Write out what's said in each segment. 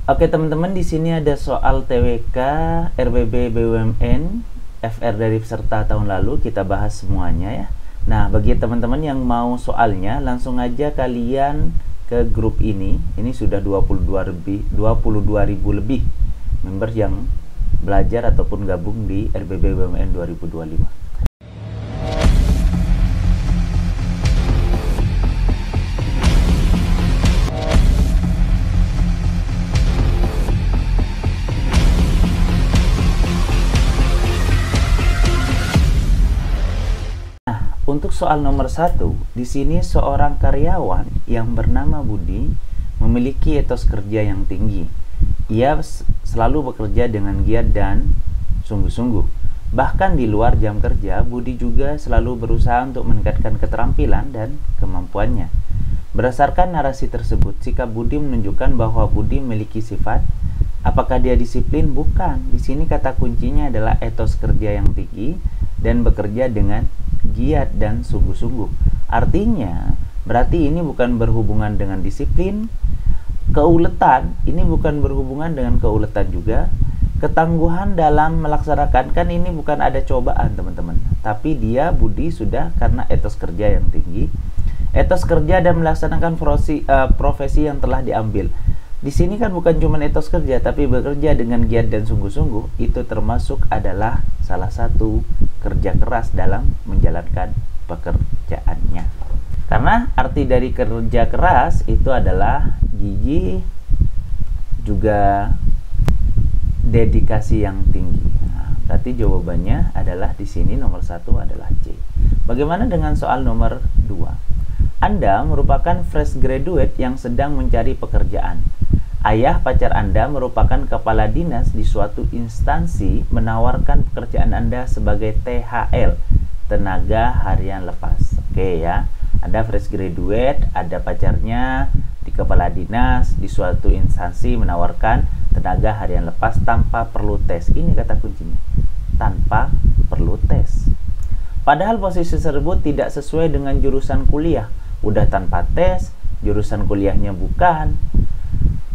Oke teman-teman, di sini ada soal TWK, RBB BUMN, FR dari peserta tahun lalu. Kita bahas semuanya ya. Nah, bagi teman-teman yang mau soalnya, langsung aja kalian ke grup ini. Ini sudah 22.000 lebih members yang belajar ataupun gabung di RBB BUMN 2025. Untuk soal nomor 1, di sini seorang karyawan yang bernama Budi memiliki etos kerja yang tinggi. Ia selalu bekerja dengan giat dan sungguh-sungguh. Bahkan di luar jam kerja, Budi juga selalu berusaha untuk meningkatkan keterampilan dan kemampuannya. Berdasarkan narasi tersebut, sikap Budi menunjukkan bahwa Budi memiliki sifat. Apakah dia disiplin? Bukan. Di sini kata kuncinya adalah etos kerja yang tinggi dan bekerja dengan giat dan sungguh-sungguh. Artinya, berarti ini bukan berhubungan dengan disiplin. Keuletan, ini bukan berhubungan dengan keuletan juga. Ketangguhan dalam melaksanakan, kan ini bukan ada cobaan teman-teman. Tapi dia, Budi, sudah karena etos kerja yang tinggi. Etos kerja dan melaksanakan profesi yang telah diambil. Di sini kan bukan cuma etos kerja, tapi bekerja dengan giat dan sungguh-sungguh. Itu termasuk adalah salah satu kerja keras dalam menjalankan pekerjaannya. Karena arti dari kerja keras itu adalah gigih, juga dedikasi yang tinggi. Nah, berarti jawabannya adalah di sini nomor 1 adalah C. Bagaimana dengan soal nomor 2? Anda merupakan fresh graduate yang sedang mencari pekerjaan. Ayah pacar Anda merupakan kepala dinas di suatu instansi menawarkan pekerjaan Anda sebagai THL, tenaga harian lepas. Oke ya, Anda fresh graduate, ada pacarnya di kepala dinas di suatu instansi menawarkan tenaga harian lepas tanpa perlu tes. Ini kata kuncinya, tanpa perlu tes. Padahal posisi tersebut tidak sesuai dengan jurusan kuliah. Udah tanpa tes, jurusan kuliahnya bukan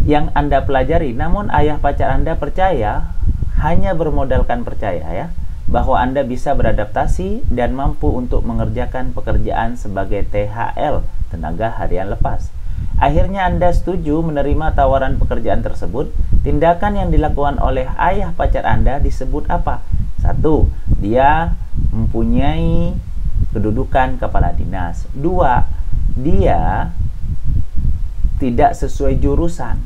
yang Anda pelajari, namun ayah pacar Anda percaya, hanya bermodalkan percaya ya, bahwa Anda bisa beradaptasi dan mampu untuk mengerjakan pekerjaan sebagai THL, tenaga harian lepas. Akhirnya Anda setuju menerima tawaran pekerjaan tersebut. Tindakan yang dilakukan oleh ayah pacar Anda disebut apa? 1. Dia mempunyai kedudukan kepala dinas. 2. Dia tidak sesuai jurusan.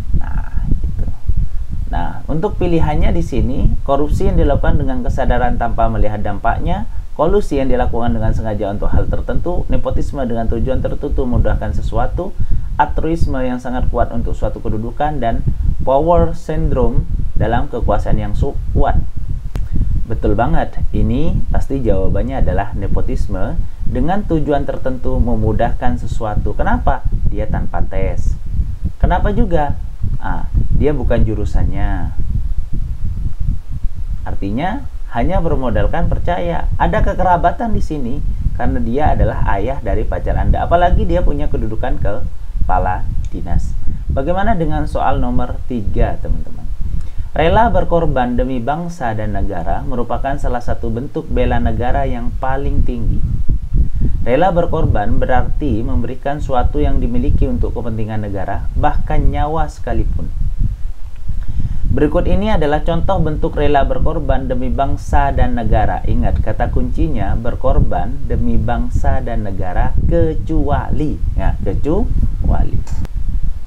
Nah, untuk pilihannya di sini, korupsi yang dilakukan dengan kesadaran tanpa melihat dampaknya, kolusi yang dilakukan dengan sengaja untuk hal tertentu, nepotisme dengan tujuan tertentu memudahkan sesuatu, altruisme yang sangat kuat untuk suatu kedudukan, dan power syndrome dalam kekuasaan yang kuat. Betul banget, ini pasti jawabannya adalah nepotisme dengan tujuan tertentu memudahkan sesuatu. Kenapa? Dia tanpa tes. Kenapa juga? Dia bukan jurusannya. Artinya hanya bermodalkan percaya. Ada kekerabatan di sini karena dia adalah ayah dari pacar Anda. Apalagi dia punya kedudukan kepala dinas. Bagaimana dengan soal nomor 3, teman-teman? Rela berkorban demi bangsa dan negara merupakan salah satu bentuk bela negara yang paling tinggi. Rela berkorban berarti memberikan suatu yang dimiliki untuk kepentingan negara, bahkan nyawa sekalipun. Berikut ini adalah contoh bentuk rela berkorban demi bangsa dan negara. Ingat, kata kuncinya berkorban demi bangsa dan negara kecuali. Ya, kecuali.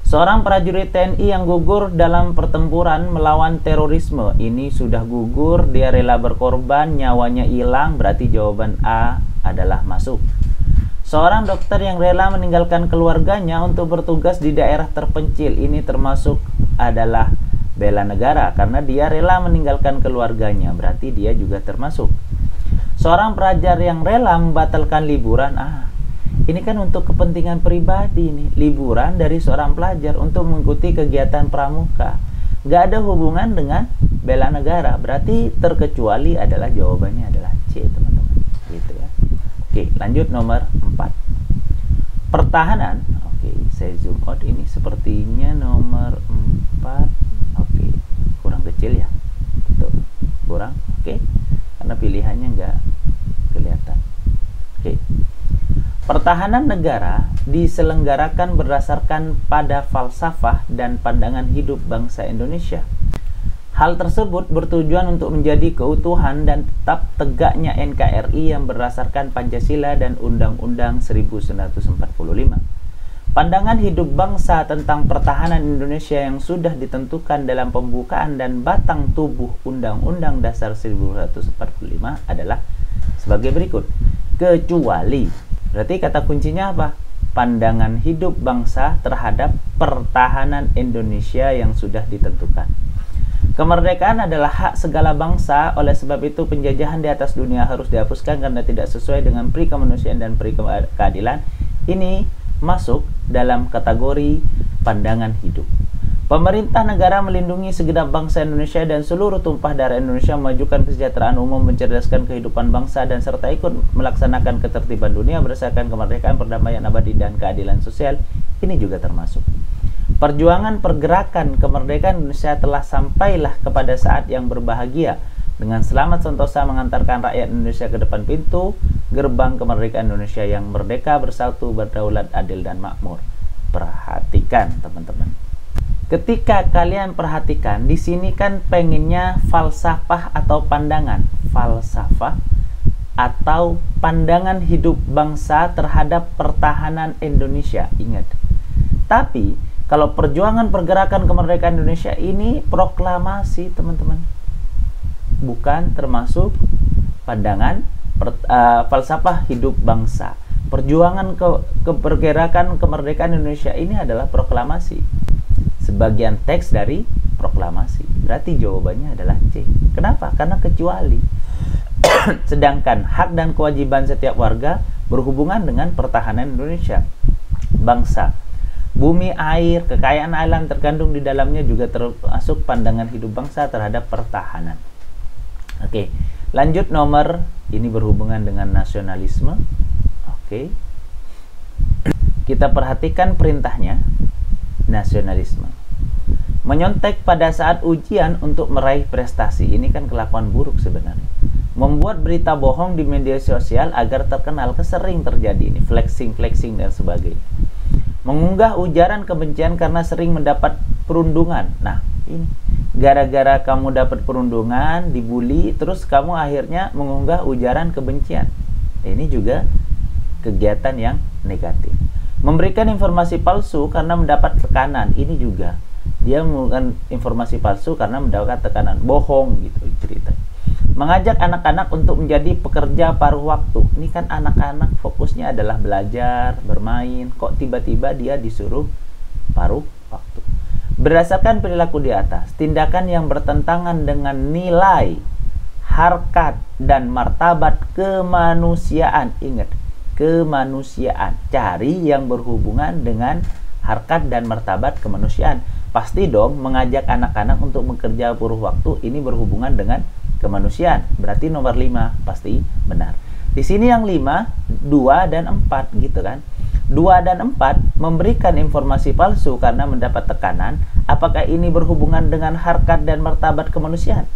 Seorang prajurit TNI yang gugur dalam pertempuran melawan terorisme. Ini sudah gugur, dia rela berkorban, nyawanya hilang, berarti jawaban A adalah masuk. Seorang dokter yang rela meninggalkan keluarganya untuk bertugas di daerah terpencil, ini termasuk adalah bela negara karena dia rela meninggalkan keluarganya, berarti dia juga termasuk. Seorang pelajar yang rela membatalkan liburan, ini kan untuk kepentingan pribadi nih, liburan dari seorang pelajar untuk mengikuti kegiatan pramuka. Gak ada hubungan dengan bela negara, berarti terkecuali adalah jawabannya adalah C, teman-teman. Gitu ya. Oke, lanjut nomor 4. Pertahanan. Oke, saya zoom out, ini sepertinya nomor 4 Pertahanan negara diselenggarakan berdasarkan pada falsafah dan pandangan hidup bangsa Indonesia. Hal tersebut bertujuan untuk menjadi keutuhan dan tetap tegaknya NKRI yang berdasarkan Pancasila dan Undang-Undang 1945. Pandangan hidup bangsa tentang pertahanan Indonesia yang sudah ditentukan dalam pembukaan dan batang tubuh Undang-Undang Dasar 1945 adalah sebagai berikut. Kecuali, berarti kata kuncinya apa? Pandangan hidup bangsa terhadap pertahanan Indonesia yang sudah ditentukan. Kemerdekaan adalah hak segala bangsa, oleh sebab itu penjajahan di atas dunia harus dihapuskan karena tidak sesuai dengan pri kemanusiaan dan pri keadilan. Ini masuk dalam kategori pandangan hidup. Pemerintah negara melindungi segenap bangsa Indonesia dan seluruh tumpah darah Indonesia, memajukan kesejahteraan umum, mencerdaskan kehidupan bangsa, dan serta ikut melaksanakan ketertiban dunia berdasarkan kemerdekaan, perdamaian abadi, dan keadilan sosial. Ini juga termasuk. Perjuangan pergerakan kemerdekaan Indonesia telah sampailah kepada saat yang berbahagia dengan selamat sentosa mengantarkan rakyat Indonesia ke depan pintu gerbang kemerdekaan Indonesia yang merdeka, bersatu, berdaulat, adil, dan makmur. Perhatikan teman-teman. Ketika kalian perhatikan, di sini kan pengennya falsafah atau pandangan. Falsafah atau pandangan hidup bangsa terhadap pertahanan Indonesia. Ingat. Tapi, kalau perjuangan pergerakan kemerdekaan Indonesia ini proklamasi, teman-teman. Bukan termasuk pandangan falsafah hidup bangsa. Perjuangan pergerakan kemerdekaan Indonesia ini adalah proklamasi. Sebagian teks dari proklamasi. Berarti jawabannya adalah C. Kenapa? Karena kecuali. Sedangkan hak dan kewajiban setiap warga berhubungan dengan pertahanan Indonesia. Bangsa, bumi, air, kekayaan alam terkandung di dalamnya juga termasuk pandangan hidup bangsa terhadap pertahanan. Oke, lanjut nomor ini berhubungan dengan nasionalisme. Oke. Kita perhatikan perintahnya. Nasionalisme. Menyontek pada saat ujian untuk meraih prestasi. Ini kan kelakuan buruk sebenarnya. Membuat berita bohong di media sosial agar terkenal, sering terjadi ini, flexing dan sebagainya. Mengunggah ujaran kebencian karena sering mendapat perundungan. Nah, ini gara-gara kamu dapat perundungan, dibully, terus kamu akhirnya mengunggah ujaran kebencian. Ini juga kegiatan yang negatif. Memberikan informasi palsu karena mendapat tekanan. Ini juga dia memberikan informasi palsu karena mendapat tekanan, bohong gitu cerita. Mengajak anak-anak untuk menjadi pekerja paruh waktu. Ini kan anak-anak fokusnya adalah belajar, bermain, kok tiba-tiba dia disuruh paruh waktu. Berdasarkan perilaku di atas, tindakan yang bertentangan dengan nilai, harkat, dan martabat kemanusiaan. Ingat, kemanusiaan. Cari yang berhubungan dengan harkat dan martabat kemanusiaan. Pasti dong mengajak anak-anak untuk bekerja paruh waktu ini berhubungan dengan kemanusiaan. Berarti nomor 5 pasti benar. Di sini yang 5, 2 dan 4 gitu kan. 2 dan 4 memberikan informasi palsu karena mendapat tekanan. Apakah ini berhubungan dengan harkat dan martabat kemanusiaan?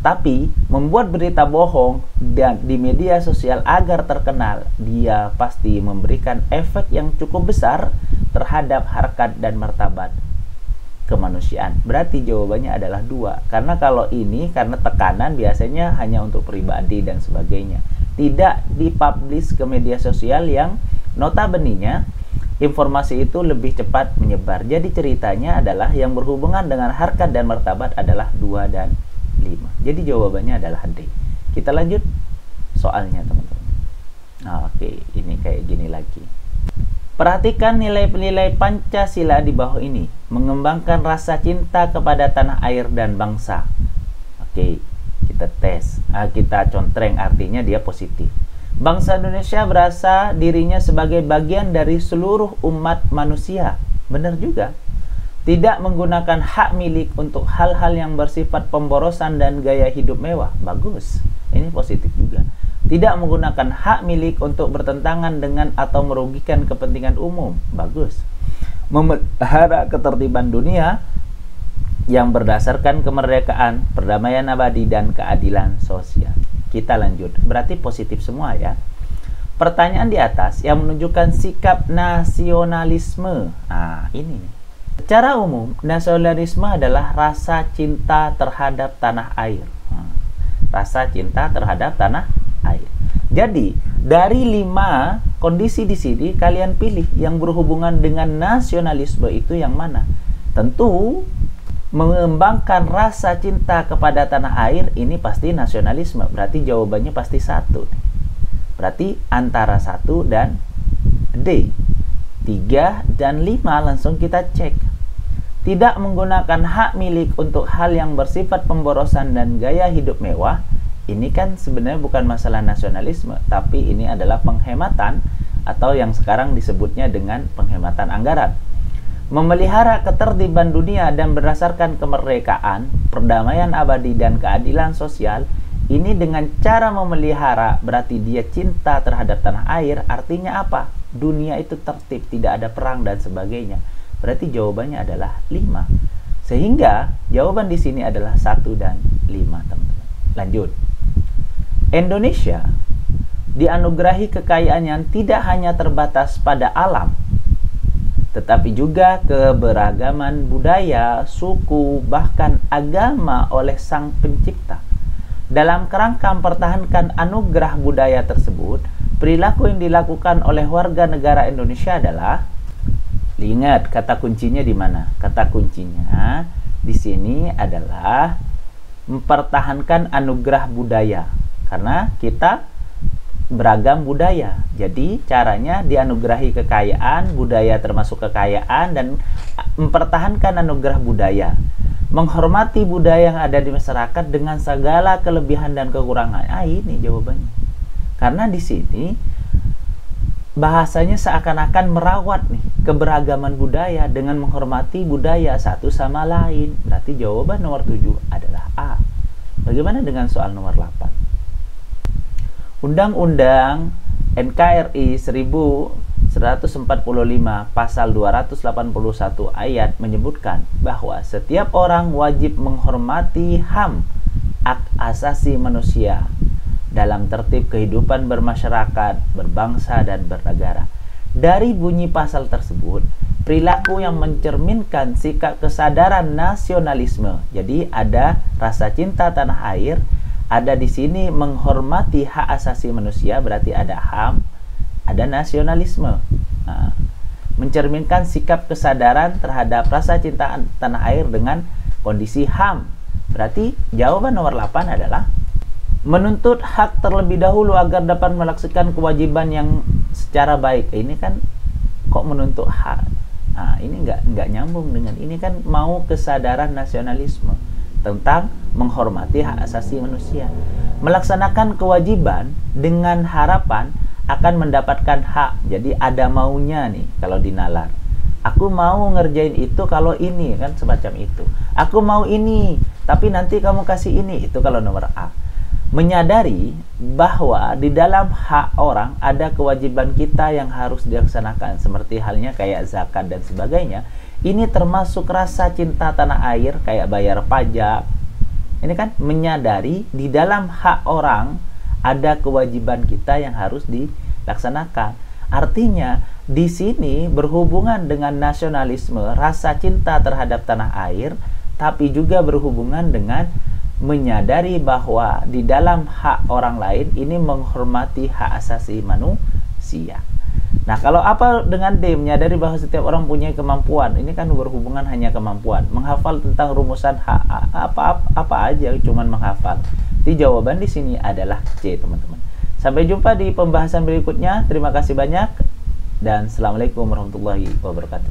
Tapi membuat berita bohong dan di media sosial agar terkenal, dia pasti memberikan efek yang cukup besar terhadap harkat dan martabat kemanusiaan. Berarti jawabannya adalah 2. Karena kalau ini karena tekanan biasanya hanya untuk pribadi dan sebagainya. Tidak dipublish ke media sosial yang notabene-nya informasi itu lebih cepat menyebar. Jadi ceritanya adalah yang berhubungan dengan harkat dan martabat adalah 2 dan 5. Jadi jawabannya adalah D. Kita lanjut soalnya teman-teman. Oke, ini kayak gini lagi. Perhatikan nilai-nilai Pancasila di bawah ini. Mengembangkan rasa cinta kepada tanah air dan bangsa. Oke, kita tes. Kita contreng, artinya dia positif. Bangsa Indonesia berasa dirinya sebagai bagian dari seluruh umat manusia. Benar juga. Tidak menggunakan hak milik untuk hal-hal yang bersifat pemborosan dan gaya hidup mewah. Bagus. Ini positif juga. Tidak menggunakan hak milik untuk bertentangan dengan atau merugikan kepentingan umum. Bagus. Memelihara ketertiban dunia yang berdasarkan kemerdekaan, perdamaian abadi, dan keadilan sosial. Kita lanjut. Berarti positif semua ya. pertanyaan di atas yang menunjukkan sikap nasionalisme. Nah, ini nih. Secara umum, nasionalisme adalah rasa cinta terhadap tanah air. Rasa cinta terhadap tanah air. Jadi, dari 5 kondisi di sini, kalian pilih yang berhubungan dengan nasionalisme itu yang mana. Tentu, mengembangkan rasa cinta kepada tanah air, ini pasti nasionalisme. Berarti jawabannya pasti 1. Berarti antara 1 dan D. 3 dan 5 langsung kita cek. Tidak menggunakan hak milik untuk hal yang bersifat pemborosan dan gaya hidup mewah, ini kan sebenarnya bukan masalah nasionalisme, tapi ini adalah penghematan atau yang sekarang disebutnya dengan penghematan anggaran. Memelihara ketertiban dunia dan berdasarkan kemerdekaan, perdamaian abadi dan keadilan sosial, ini dengan cara memelihara berarti dia cinta terhadap tanah air, artinya apa? Dunia itu tertib, tidak ada perang dan sebagainya. Berarti jawabannya adalah 5. Sehingga jawaban di sini adalah 1 dan 5, teman-teman. Lanjut. Indonesia dianugerahi kekayaan yang tidak hanya terbatas pada alam, tetapi juga keberagaman budaya, suku, bahkan agama oleh Sang Pencipta. Dalam kerangka mempertahankan anugerah budaya tersebut, perilaku yang dilakukan oleh warga negara Indonesia adalah, ingat kata kuncinya di mana? Kata kuncinya di sini adalah mempertahankan anugerah budaya. Karena kita beragam budaya. Jadi caranya dianugerahi kekayaan, budaya termasuk kekayaan, dan mempertahankan anugerah budaya. Menghormati budaya yang ada di masyarakat dengan segala kelebihan dan kekurangan. Ini jawabannya. Karena di sini bahasanya seakan-akan merawat nih keberagaman budaya dengan menghormati budaya satu sama lain. Berarti jawaban nomor 7 adalah A. Bagaimana dengan soal nomor 8? Undang-Undang NKRI 1145 pasal 281 ayat menyebutkan bahwa setiap orang wajib menghormati HAM, hak asasi manusia, dalam tertib kehidupan bermasyarakat, berbangsa, dan bernegara. Dari bunyi pasal tersebut, perilaku yang mencerminkan sikap kesadaran nasionalisme. Jadi ada rasa cinta tanah air, ada di sini menghormati hak asasi manusia, berarti ada HAM, ada nasionalisme. Nah, mencerminkan sikap kesadaran terhadap rasa cinta tanah air dengan kondisi HAM. Berarti jawaban nomor 8 adalah menuntut hak terlebih dahulu agar dapat melaksanakan kewajiban yang secara baik. Ini kan kok menuntut hak? Nah, ini nggak nyambung dengan ini, kan mau kesadaran nasionalisme tentang menghormati hak asasi manusia. Melaksanakan kewajiban dengan harapan akan mendapatkan hak. Jadi ada maunya nih kalau dinalar. Aku mau ngerjain itu kalau ini, kan semacam itu. Aku mau ini, tapi nanti kamu kasih ini. Itu kalau nomor A. Menyadari bahwa di dalam hak orang ada kewajiban kita yang harus dilaksanakan, seperti halnya kayak zakat dan sebagainya. Ini termasuk rasa cinta tanah air, kayak bayar pajak. Ini kan menyadari di dalam hak orang ada kewajiban kita yang harus dilaksanakan. Artinya di sini berhubungan dengan nasionalisme, rasa cinta terhadap tanah air, tapi juga berhubungan dengan menyadari bahwa di dalam hak orang lain ini menghormati hak asasi manusia. Nah, kalau apa dengan D, menyadari bahwa setiap orang punya kemampuan. Ini kan berhubungan hanya kemampuan. Menghafal tentang rumusan hak apa aja, cuman menghafal. Jadi jawaban di sini adalah C, teman-teman. Sampai jumpa di pembahasan berikutnya. Terima kasih banyak dan assalamualaikum warahmatullahi wabarakatuh.